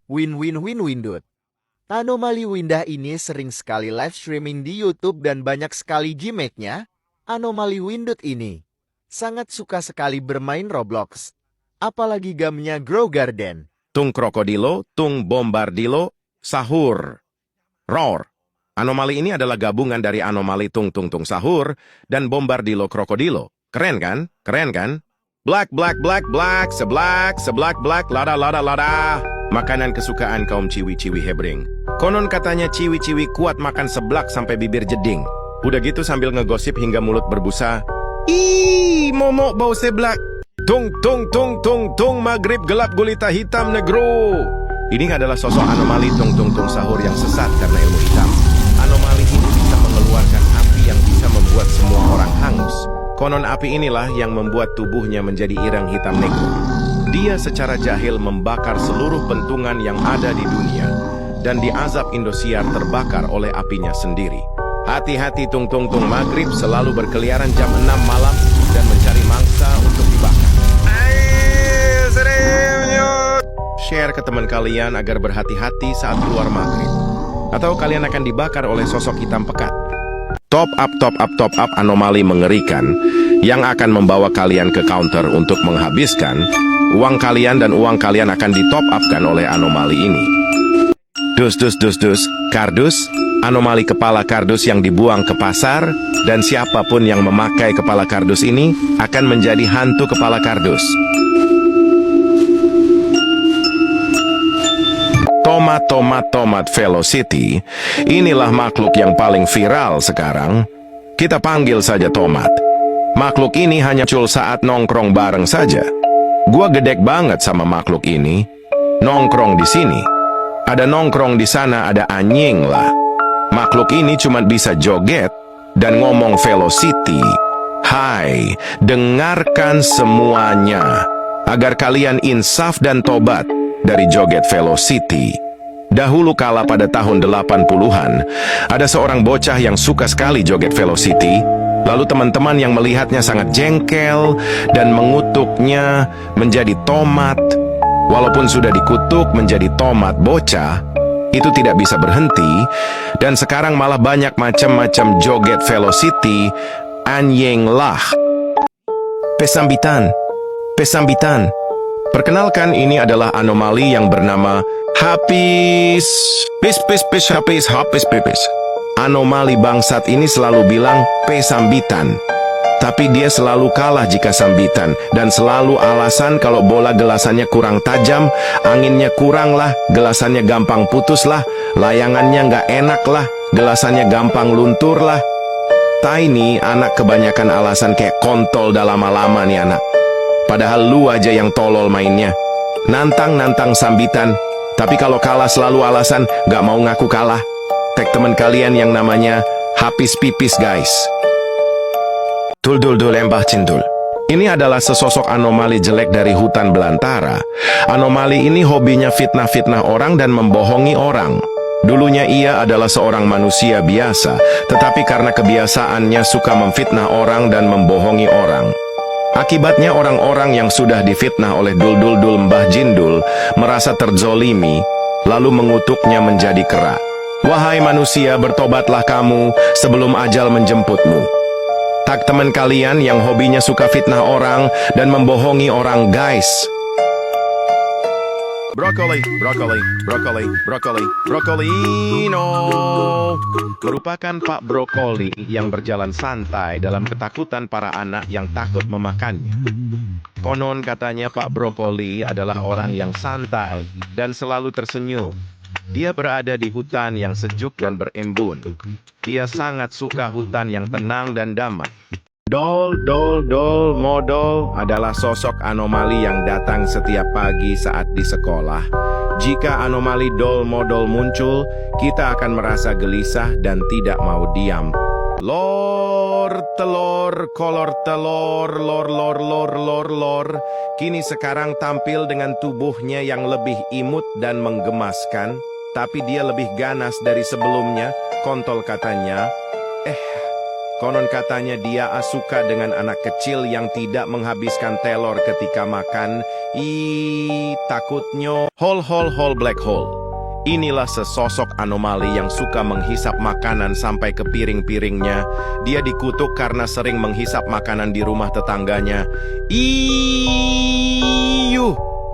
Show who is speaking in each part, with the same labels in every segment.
Speaker 1: Win-win-win-windut. Anomali Windah ini sering sekali live streaming di YouTube dan banyak sekali gimmicknya. Anomali Windut ini sangat suka sekali bermain Roblox. Apalagi gamenya Grow Garden.
Speaker 2: Tung Krokodilo, Tung Bombardilo, Sahur, Roar. Anomali ini adalah gabungan dari anomali Tung Tung Tung Sahur dan Bombardilo Krokodilo. Keren kan? Keren kan? Black, black, black, black, seblak, seblak, black, lada, lada, lada. Makanan kesukaan kaum ciwi-ciwi hebring. Konon katanya ciwi-ciwi kuat makan seblak sampai bibir jeding. Udah gitu sambil ngegosip hingga mulut berbusa. Ih, momok bau seblak. Tung, tung, tung, tung, tung, maghrib gelap gulita hitam negro. Ini adalah sosok anomali Tung Tung Tung Sahur yang sesat karena ilmu hitam. Anomali ini bisa mengeluarkan api yang bisa membuat semua orang hangus. Konon api inilah yang membuat tubuhnya menjadi ireng hitam negro. Dia secara jahil membakar seluruh bentungan yang ada di dunia. Dan di azab Indosiar terbakar oleh apinya sendiri. Hati-hati Tung Tung Tung maghrib selalu berkeliaran jam 6 malam dan mencari mangsa untuk dibakar. Share ke teman kalian agar berhati-hati saat keluar maghrib. Atau kalian akan dibakar oleh sosok hitam pekat. Top up anomali mengerikan yang akan membawa kalian ke counter untuk menghabiskan uang kalian dan uang kalian akan ditop upkan oleh anomali ini. Dus, kardus, anomali kepala kardus yang dibuang ke pasar dan siapapun yang memakai kepala kardus ini akan menjadi hantu kepala kardus. Tomat Velocity, inilah makhluk yang paling viral sekarang. Kita panggil saja Tomat. Makhluk ini hanya muncul saat nongkrong bareng saja. Gua gedek banget sama makhluk ini. Nongkrong di sini, ada nongkrong di sana, ada anjing lah. Makhluk ini cuma bisa joget dan ngomong Velocity. Hai, dengarkan semuanya agar kalian insaf dan tobat dari joget Velocity. Dahulu kala pada tahun 80-an, ada seorang bocah yang suka sekali joget Velocity. Lalu teman-teman yang melihatnya sangat jengkel dan mengutuknya menjadi tomat. Walaupun sudah dikutuk menjadi tomat bocah, itu tidak bisa berhenti. Dan sekarang malah banyak macam-macam joget Velocity. Anjing lah. Pesambitan. Perkenalkan, ini adalah anomali yang bernama Hapis. Hapis. Anomali bangsat ini selalu bilang pesambitan. Tapi dia selalu kalah jika sambitan. Dan selalu alasan kalau bola gelasannya kurang tajam, anginnya kurang lah, gelasannya gampang putus lah, layangannya nggak enak lah, gelasannya gampang luntur lah. Tiny anak kebanyakan alasan kayak kontol dah lama-lama nih anak. Padahal lu aja yang tolol mainnya. Nantang sambitan. Tapi kalau kalah selalu alasan gak mau ngaku kalah. Tag teman kalian yang namanya Hapis Pipis guys. Dul embah cindul. Ini adalah sesosok anomali jelek dari hutan belantara. Anomali ini hobinya fitnah-fitnah orang dan membohongi orang. Dulunya ia adalah seorang manusia biasa. Tetapi karena kebiasaannya suka memfitnah orang dan membohongi orang. Akibatnya orang-orang yang sudah difitnah oleh Dul Mbah Jindul merasa terzolimi, lalu mengutuknya menjadi kera. Wahai manusia, bertobatlah kamu sebelum ajal menjemputmu. Tak teman kalian yang hobinya suka fitnah orang dan membohongi orang guys. Brocolino merupakan Pak Brokoli yang berjalan santai dalam ketakutan para anak yang takut memakannya. Konon katanya Pak Brokoli adalah orang yang santai dan selalu tersenyum. Dia berada di hutan yang sejuk dan berembun. Dia sangat suka hutan yang tenang dan damai. Dol, modol adalah sosok anomali yang datang setiap pagi saat di sekolah. Jika anomali dol modol muncul, kita akan merasa gelisah dan tidak mau diam. Lor, telur, kolor telur, lor. Kini sekarang tampil dengan tubuhnya yang lebih imut dan menggemaskan, tapi dia lebih ganas dari sebelumnya, kontol katanya. Konon katanya dia suka dengan anak kecil yang tidak menghabiskan telur ketika makan. Takutnya. Hole black hole. Inilah sesosok anomali yang suka menghisap makanan sampai ke piring-piringnya. Dia dikutuk karena sering menghisap makanan di rumah tetangganya.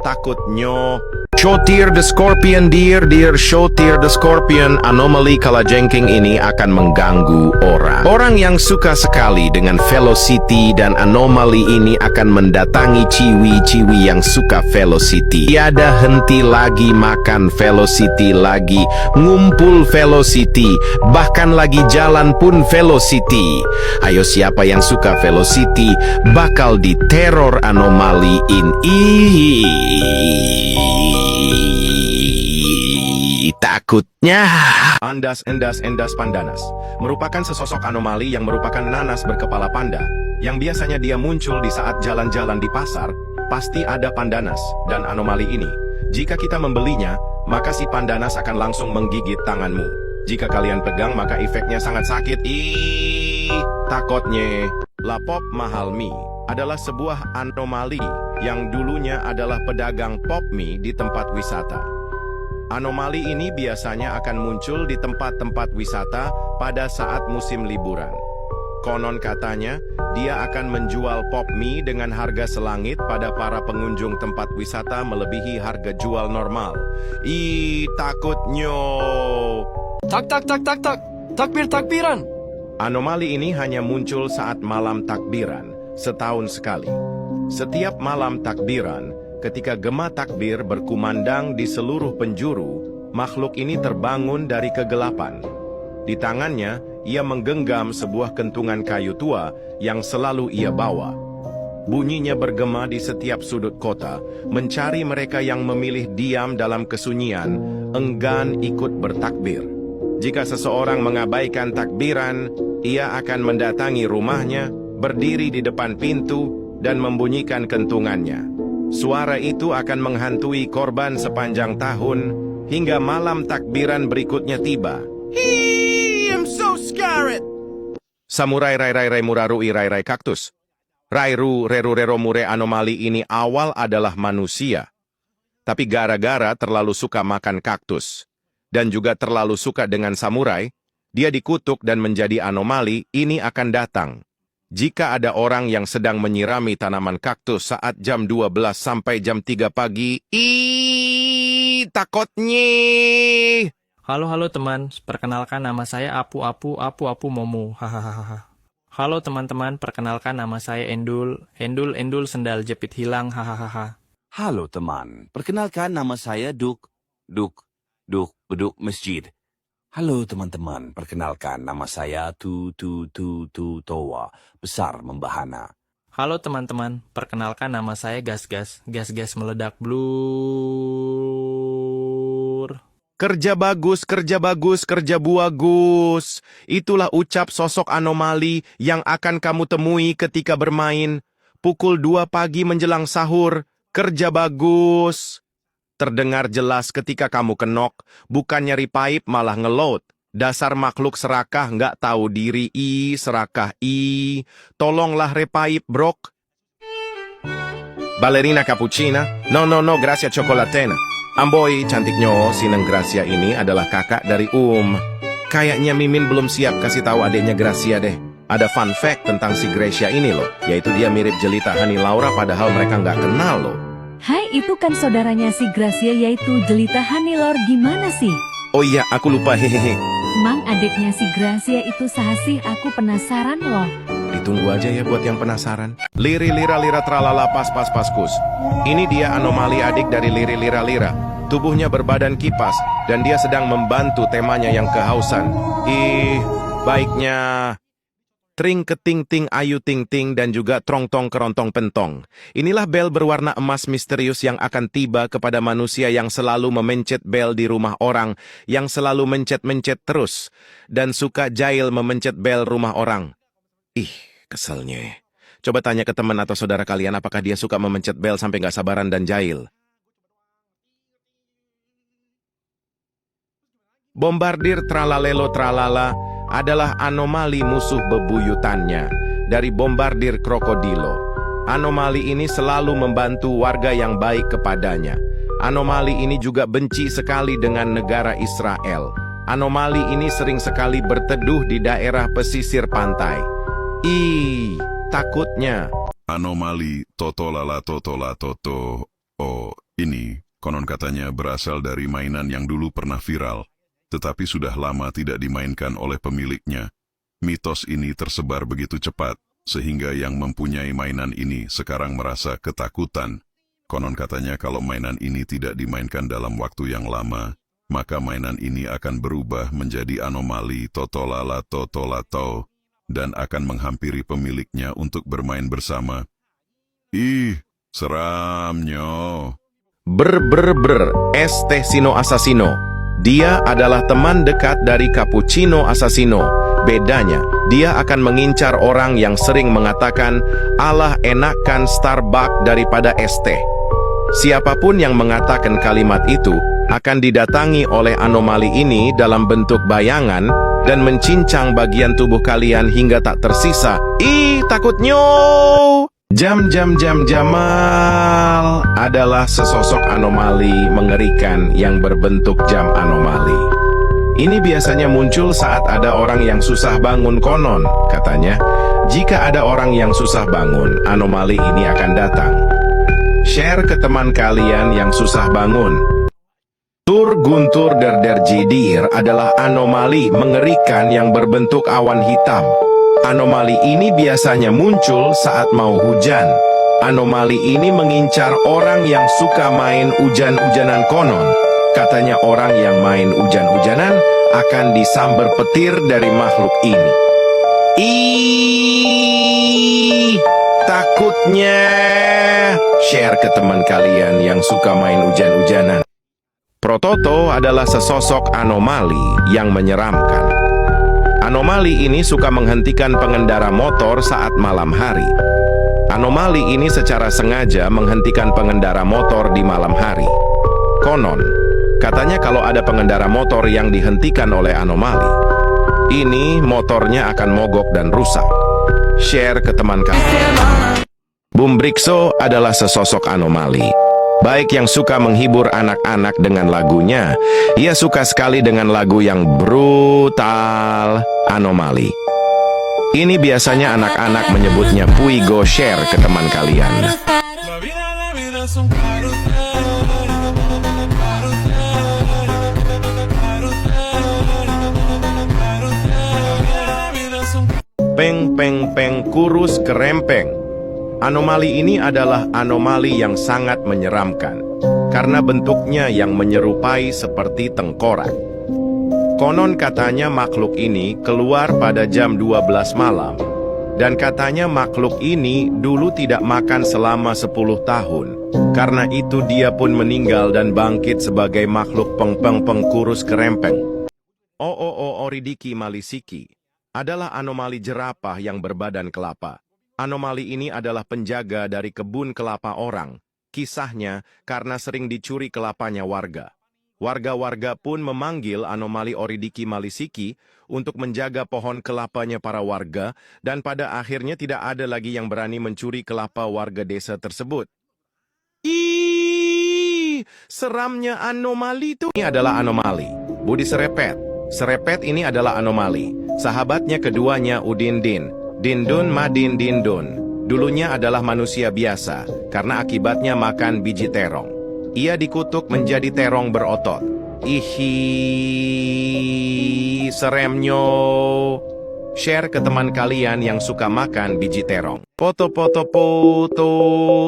Speaker 2: Takutnya. Shotir the Scorpion, dear Shotir the Scorpion. Anomali kalajengking ini akan mengganggu orang. Orang yang suka sekali dengan velocity dan anomali ini akan mendatangi ciwi-ciwi yang suka velocity. Tiada henti lagi makan velocity lagi, ngumpul velocity, bahkan lagi jalan pun velocity. Ayo siapa yang suka velocity bakal diteror anomali ini. Takutnya. Endas pandanas merupakan sesosok anomali yang merupakan nanas berkepala panda yang biasanya dia muncul di saat jalan-jalan di pasar. Pasti ada pandanas dan anomali ini. Jika kita membelinya, maka si pandanas akan langsung menggigit tanganmu. Jika kalian pegang, maka efeknya sangat sakit. Takutnya. La Pop Mahal Mie adalah sebuah anomali yang dulunya adalah pedagang pop mie di tempat wisata. Anomali ini biasanya akan muncul di tempat-tempat wisata pada saat musim liburan. Konon katanya, dia akan menjual pop mie dengan harga selangit pada para pengunjung tempat wisata melebihi harga jual normal. Takutnya.
Speaker 3: Tak. Takbiran.
Speaker 2: Anomali ini hanya muncul saat malam takbiran, setahun sekali. Setiap malam takbiran, ketika gema takbir berkumandang di seluruh penjuru, makhluk ini terbangun dari kegelapan. Di tangannya, ia menggenggam sebuah kentungan kayu tua yang selalu ia bawa. Bunyinya bergema di setiap sudut kota, mencari mereka yang memilih diam dalam kesunyian, enggan ikut bertakbir. Jika seseorang mengabaikan takbiran, ia akan mendatangi rumahnya, berdiri di depan pintu, dan membunyikan kentungannya. Suara itu akan menghantui korban sepanjang tahun, hingga malam takbiran berikutnya tiba. I'm so scared. Samurai rai murarui rai kaktus. Rairu reru mure anomali ini awal adalah manusia. Tapi gara-gara terlalu suka makan kaktus, dan juga terlalu suka dengan samurai, dia dikutuk dan menjadi anomali. Ini akan datang jika ada orang yang sedang menyirami tanaman kaktus saat jam 12 sampai jam 3 pagi. Takutnya.
Speaker 3: Halo teman, perkenalkan nama saya Apu Momo. Hahaha. Halo teman-teman, perkenalkan nama saya Endul sendal jepit hilang. Hahaha.
Speaker 4: Halo teman, perkenalkan nama saya Duk beduk masjid. Halo teman-teman, perkenalkan nama saya Towa, besar membahana.
Speaker 3: Halo teman-teman, perkenalkan nama saya Gas meledak blur.
Speaker 2: Kerja bagus. Itulah ucap sosok anomali yang akan kamu temui ketika bermain. Pukul 2 pagi menjelang sahur, kerja bagus. Terdengar jelas ketika kamu kenok, bukannya repaip malah ngeload. Dasar makhluk serakah nggak tahu diri. Serakah. Tolonglah repaip, brok. Ballerina cappuccina? No, gracia chocolatena. Amboy, cantiknya, si Neng Gracia ini adalah kakak dari Kayaknya Mimin belum siap kasih tahu adiknya Gracia deh. Ada fun fact tentang si Gracia ini loh, yaitu dia mirip jelita Hani Laura padahal mereka nggak kenal loh.
Speaker 5: Hai, itu kan saudaranya si Gracia yaitu jelita Hanilor. Gimana sih?
Speaker 2: Oh iya, aku lupa, hehehe.
Speaker 5: Mang, adiknya si Gracia itu sahasih, aku penasaran loh.
Speaker 2: Ditunggu aja ya buat yang penasaran. Liri lira tralala paskus. Ini dia anomali adik dari Liri lira. Tubuhnya berbadan kipas dan dia sedang membantu temanya yang kehausan. Baiknya. Tring keting ting ayu ting ting dan juga trong tong kerontong pentong. Inilah bel berwarna emas misterius yang akan tiba kepada manusia yang selalu memencet bel di rumah orang, yang selalu mencet-mencet terus, dan suka jahil memencet bel rumah orang. Keselnya. Coba tanya ke teman atau saudara kalian apakah dia suka memencet bel sampai gak sabaran dan jahil. Bombardir tralalelo tralala adalah anomali musuh bebuyutannya dari bombardir krokodilo. Anomali ini selalu membantu warga yang baik kepadanya. Anomali ini juga benci sekali dengan negara Israel. Anomali ini sering sekali berteduh di daerah pesisir pantai. Takutnya.
Speaker 6: Anomali Totolala Totola Toto. Oh, ini konon katanya berasal dari mainan yang dulu pernah viral, tetapi sudah lama tidak dimainkan oleh pemiliknya. Mitos ini tersebar begitu cepat, sehingga yang mempunyai mainan ini sekarang merasa ketakutan. Konon katanya kalau mainan ini tidak dimainkan dalam waktu yang lama, maka mainan ini akan berubah menjadi anomali Totolala Totolato dan akan menghampiri pemiliknya untuk bermain bersama. Seramnya.
Speaker 2: Estesino Assassino. Dia adalah teman dekat dari Cappuccino Assassino. Bedanya, dia akan mengincar orang yang sering mengatakan, "Allah enakan Starbucks daripada es teh." Siapapun yang mengatakan kalimat itu akan didatangi oleh anomali ini dalam bentuk bayangan dan mencincang bagian tubuh kalian hingga tak tersisa. Takutnya. Jamal adalah sesosok anomali mengerikan yang berbentuk jam anomali. Ini biasanya muncul saat ada orang yang susah bangun konon, katanya. Jika ada orang yang susah bangun, anomali ini akan datang. Share ke teman kalian yang susah bangun. Tur Guntur Jidir adalah anomali mengerikan yang berbentuk awan hitam. Anomali ini biasanya muncul saat mau hujan. Anomali ini mengincar orang yang suka main hujan-hujanan konon. Katanya orang yang main hujan-hujanan akan disambar petir dari makhluk ini. Takutnya. Share ke teman kalian yang suka main hujan-hujanan. Prototo adalah sesosok anomali yang menyeramkan. Anomali ini suka menghentikan pengendara motor saat malam hari. Anomali ini secara sengaja menghentikan pengendara motor di malam hari. Konon, katanya kalau ada pengendara motor yang dihentikan oleh anomali, ini motornya akan mogok dan rusak. Share ke teman kalian. Bumbrikso adalah sesosok anomali. Baik yang suka menghibur anak-anak dengan lagunya, ia suka sekali dengan lagu yang brutal, anomali. Ini biasanya anak-anak menyebutnya puigo. Share ke teman kalian. Peng kurus kerempeng. Anomali ini adalah anomali yang sangat menyeramkan, karena bentuknya yang menyerupai seperti tengkorak. Konon katanya makhluk ini keluar pada jam 12 malam, dan katanya makhluk ini dulu tidak makan selama 10 tahun. Karena itu dia pun meninggal dan bangkit sebagai makhluk pengkurus kerempeng. Oridiki malisiki adalah anomali jerapah yang berbadan kelapa. Anomali ini adalah penjaga dari kebun kelapa orang. Kisahnya karena sering dicuri kelapanya warga. Warga-warga pun memanggil anomali Oridiki Malisiki untuk menjaga pohon kelapanya para warga, dan pada akhirnya tidak ada lagi yang berani mencuri kelapa warga desa tersebut. Seramnya anomali itu. Ini adalah anomali. Budi Serepet. Serepet ini adalah anomali. Sahabatnya keduanya Udindin. Dindun Madin Dindun. Dulunya adalah manusia biasa, karena akibatnya makan biji terong. Ia dikutuk menjadi terong berotot. Seremnyo. Share ke teman kalian yang suka makan biji terong. Foto.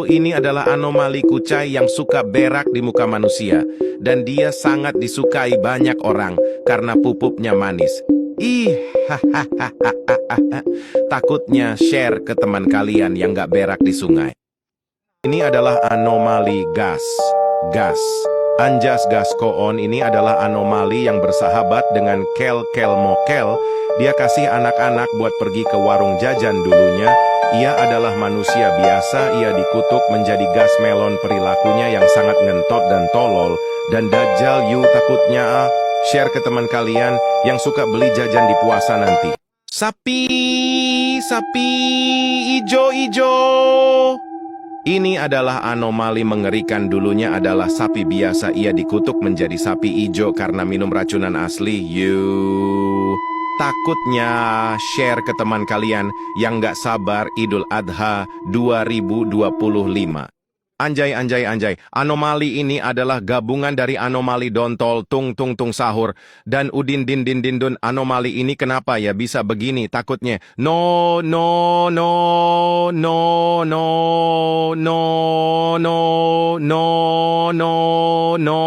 Speaker 2: Ini adalah anomali kucai yang suka berak di muka manusia. Dan dia sangat disukai banyak orang, karena pupupnya manis. Takutnya. Share ke teman kalian yang gak berak di sungai. Ini adalah anomali gas. Anjas gas koon ini adalah anomali yang bersahabat dengan kel mokel. Dia kasih anak-anak buat pergi ke warung jajan dulunya. Ia adalah manusia biasa. Ia dikutuk menjadi gas melon, perilakunya yang sangat ngentot dan tolol. Dan Dajjal takutnya. Share ke teman kalian yang suka beli jajan di puasa nanti. Sapi, sapi, ijo-ijo. Ini adalah anomali mengerikan. Dulunya adalah sapi biasa, ia dikutuk menjadi sapi ijo karena minum racunan asli. Takutnya share ke teman kalian yang gak sabar Idul Adha 2025. Anjay, anjay, anjay. Anomali ini adalah gabungan dari anomali dontol, tung tung tung sahur, dan udin din din din dun. Anomali ini kenapa ya bisa begini takutnya? No, no, no, no, no, no, no, no, no, no.